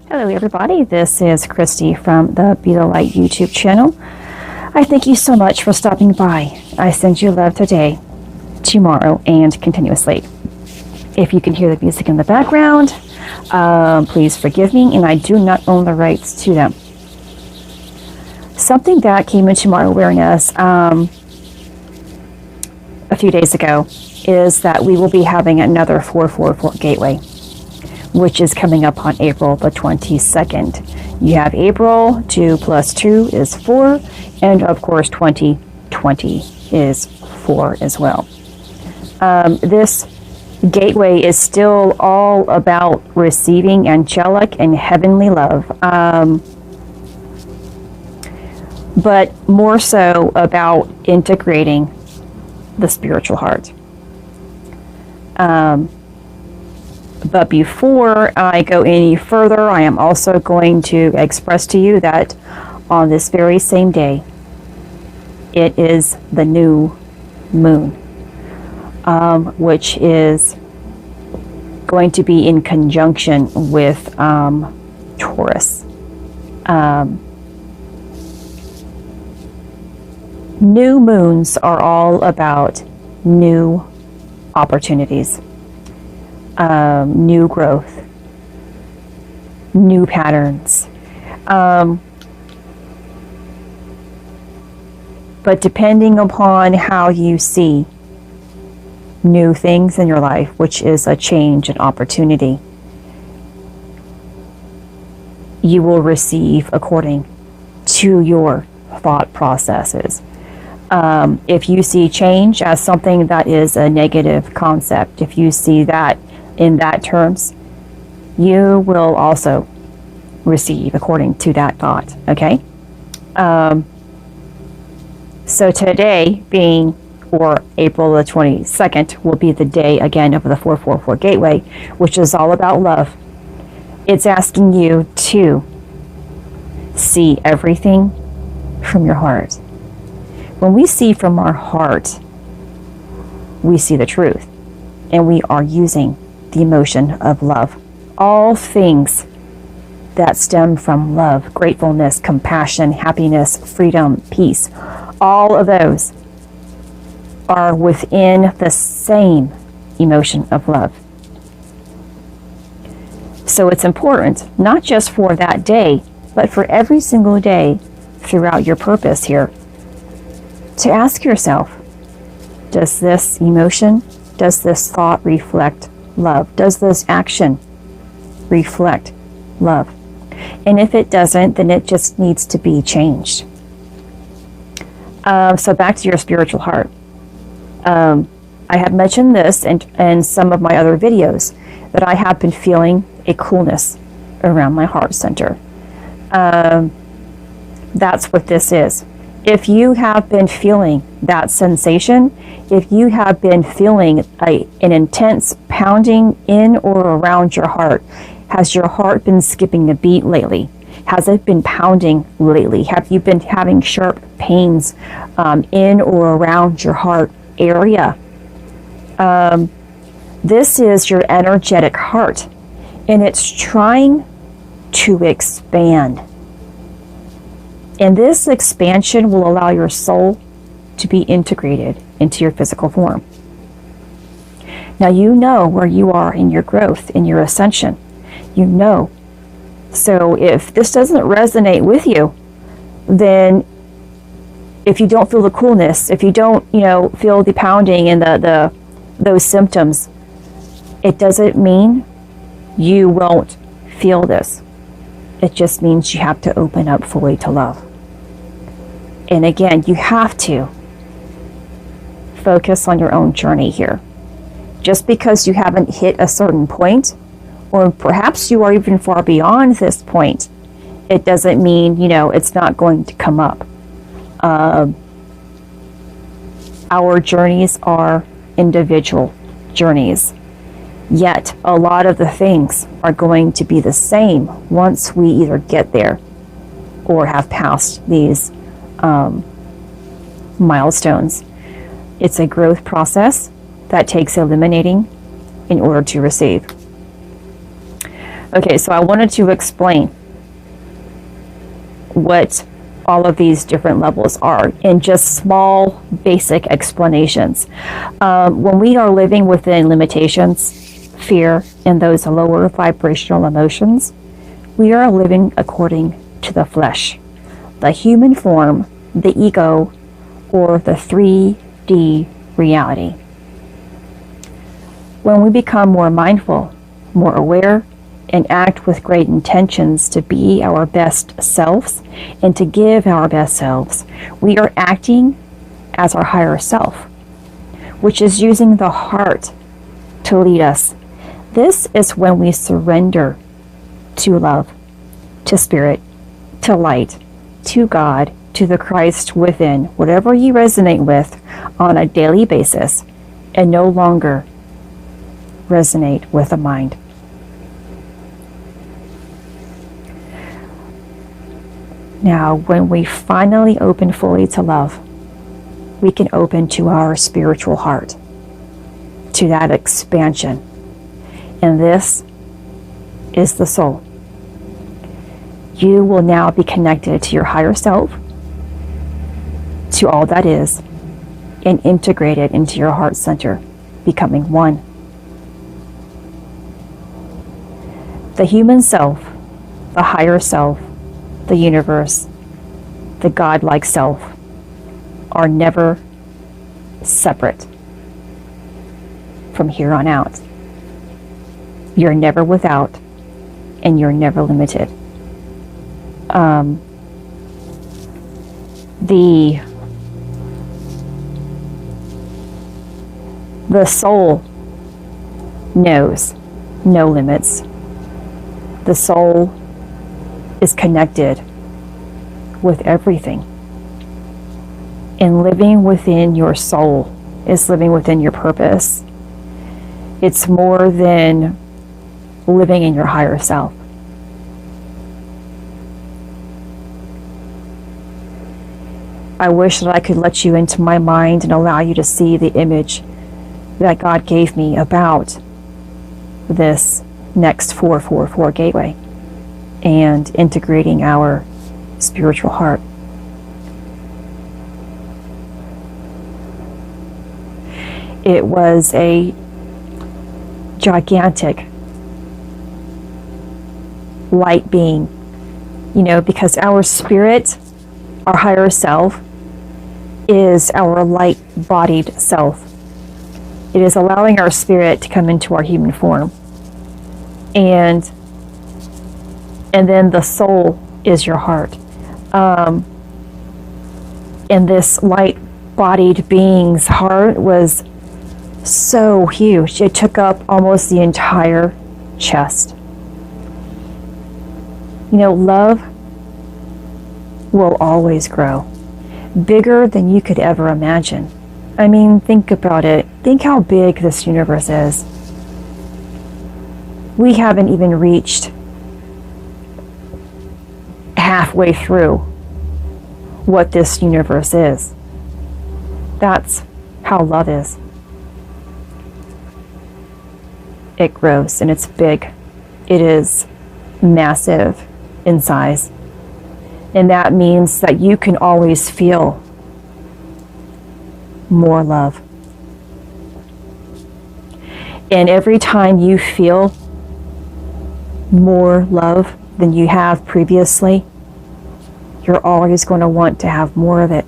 Hello everybody, this is Christy from the Be the Light YouTube channel. I thank you so much for stopping by. I send you love today, tomorrow, and continuously. If you can hear the music in the background, please forgive me, and I do not own the rights to them. Something that came into my awareness a few days ago is that we will be having another 444 gateway, which is coming up on April the 22nd. You have April, 2 plus 2 is 4, and of course 2020 is 4 as well. This gateway is still all about receiving angelic and heavenly love, but more so about integrating the spiritual heart. But before I go any further, I am also going to express to you that on this very same day, it is the new moon, which is going to be in conjunction with Taurus. New moons are all about new opportunities. New growth, new patterns. But depending upon how you see new things in your life, which is a change and opportunity, you will receive according to your thought processes. If you see change as something that is a negative concept, if you see that in that terms, you will also receive according to that thought, okay? So today being, or April the 22nd, will be the day again of the 444 gateway, which is all about love. It's asking you to see everything from your heart. When we see from our heart, we see the truth, and we are using the emotion of love. All things that stem from love, gratefulness, compassion, happiness, freedom, peace, all of those are within the same emotion of love. So it's important, not just for that day, but for every single day throughout your purpose here, to ask yourself, does this emotion, does this thought reflect love? Does this action reflect love? And if it doesn't, then it just needs to be changed. So back to your spiritual heart. I have mentioned this in some of my other videos, that I have been feeling a coolness around my heart center. That's what this is. If you have been feeling that sensation, if you have been feeling an intense pounding in or around your heart, has your heart been skipping a beat lately? Has it been pounding lately? Have you been having sharp pains in or around your heart area? This is your energetic heart, and it's trying to expand. And this expansion will allow your soul to be integrated into your physical form. Now you know where you are in your growth, in your ascension. You know. So if this doesn't resonate with you, then if you don't feel the coolness, if you don't, feel the pounding and those symptoms, it doesn't mean you won't feel this. It just means you have to open up fully to love. And again, you have to focus on your own journey here. Just because you haven't hit a certain point, or perhaps you are even far beyond this point, it doesn't mean, it's not going to come up. Our journeys are individual journeys, yet a lot of the things are going to be the same once we either get there or have passed these milestones. It's a growth process that takes eliminating in order to receive. Okay, so I wanted to explain what all of these different levels are in just small, basic explanations. When we are living within limitations, fear, and those lower vibrational emotions, we are living according to the flesh, the human form, the ego, or the 3D reality. When we become more mindful, more aware, and act with great intentions to be our best selves and to give our best selves, we are acting as our higher self, which is using the heart to lead us. This is when we surrender to love, to spirit, to light, to God, to the Christ within, whatever you resonate with on a daily basis, and no longer resonate with the mind. Now, when we finally open fully to love, we can open to our spiritual heart, to that expansion. And this is the soul. You will now be connected to your higher self, to all that is, and integrated into your heart center, becoming one. The human self, the higher self, the universe, the God-like self, are never separate from here on out. You're never without, and you're never limited. The soul knows no limits. The soul is connected with everything. And living within your soul is living within your purpose. It's more than living in your higher self. I wish that I could let you into my mind and allow you to see the image that God gave me about this next 444 gateway and integrating our spiritual heart. It was a gigantic light being, because our spirit, our higher self, is our light-bodied self. It is allowing our spirit to come into our human form. And then the soul is your heart. And this light-bodied being's heart was so huge. It took up almost the entire chest. Love will always grow. Bigger than you could ever imagine. I mean, think about it. Think how big this universe is. We haven't even reached halfway through what this universe is. That's how love is. It grows and it's big. It is massive in size. And that means that you can always feel more love. And every time you feel more love than you have previously, you're always going to want to have more of it.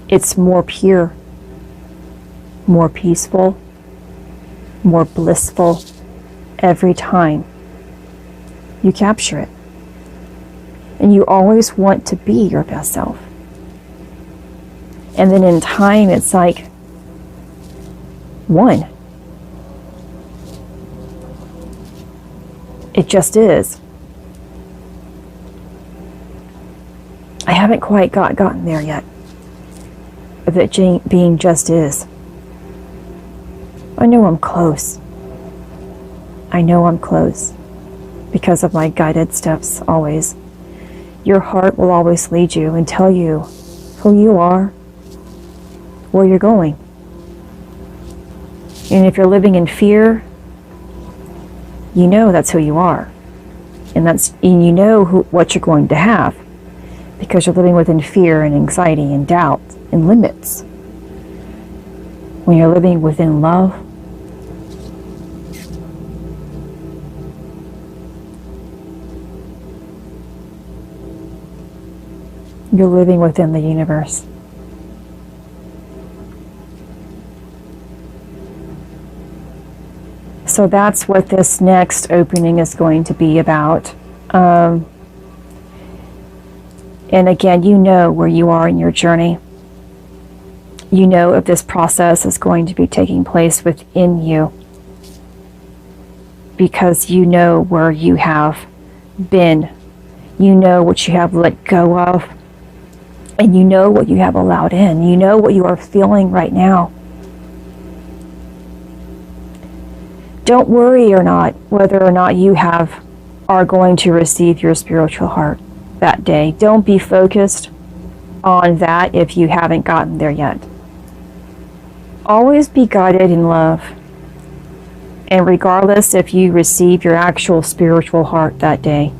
It's more pure, more peaceful, more blissful every time you capture it. And you always want to be your best self. And then in time, it's like one. It just is. I haven't quite gotten there yet. Of it being just is. I know I'm close. I know I'm close. Because of my guided steps always. Your heart will always lead you and tell you who you are, where you're going. And if you're living in fear, you know that's who you are. And you know what you're going to have, because you're living within fear and anxiety and doubt and limits. When you're living within love, you're living within the universe. So that's what this next opening is going to be about. And again, you know where you are in your journey. You know if this process is going to be taking place within you, because you know where you have been. You know what you have let go of, and you know what you have allowed in. You know what you are feeling right now. Don't worry whether or not you are going to receive your spiritual heart that day. Don't be focused on that if you haven't gotten there yet. Always be guided in love. And regardless if you receive your actual spiritual heart that day,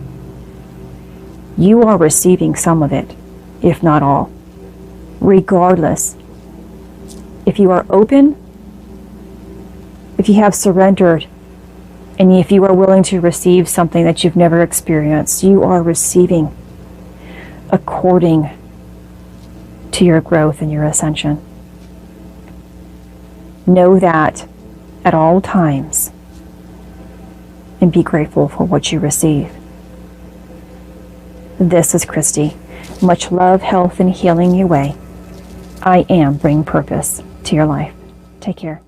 you are receiving some of it, if not all. Regardless, if you are open, if you have surrendered, and if you are willing to receive something that you've never experienced, you are receiving according to your growth and your ascension. Know that at all times, and be grateful for what you receive. This is Christy. Much love, health, and healing your way. I am bringing purpose to your life. Take care.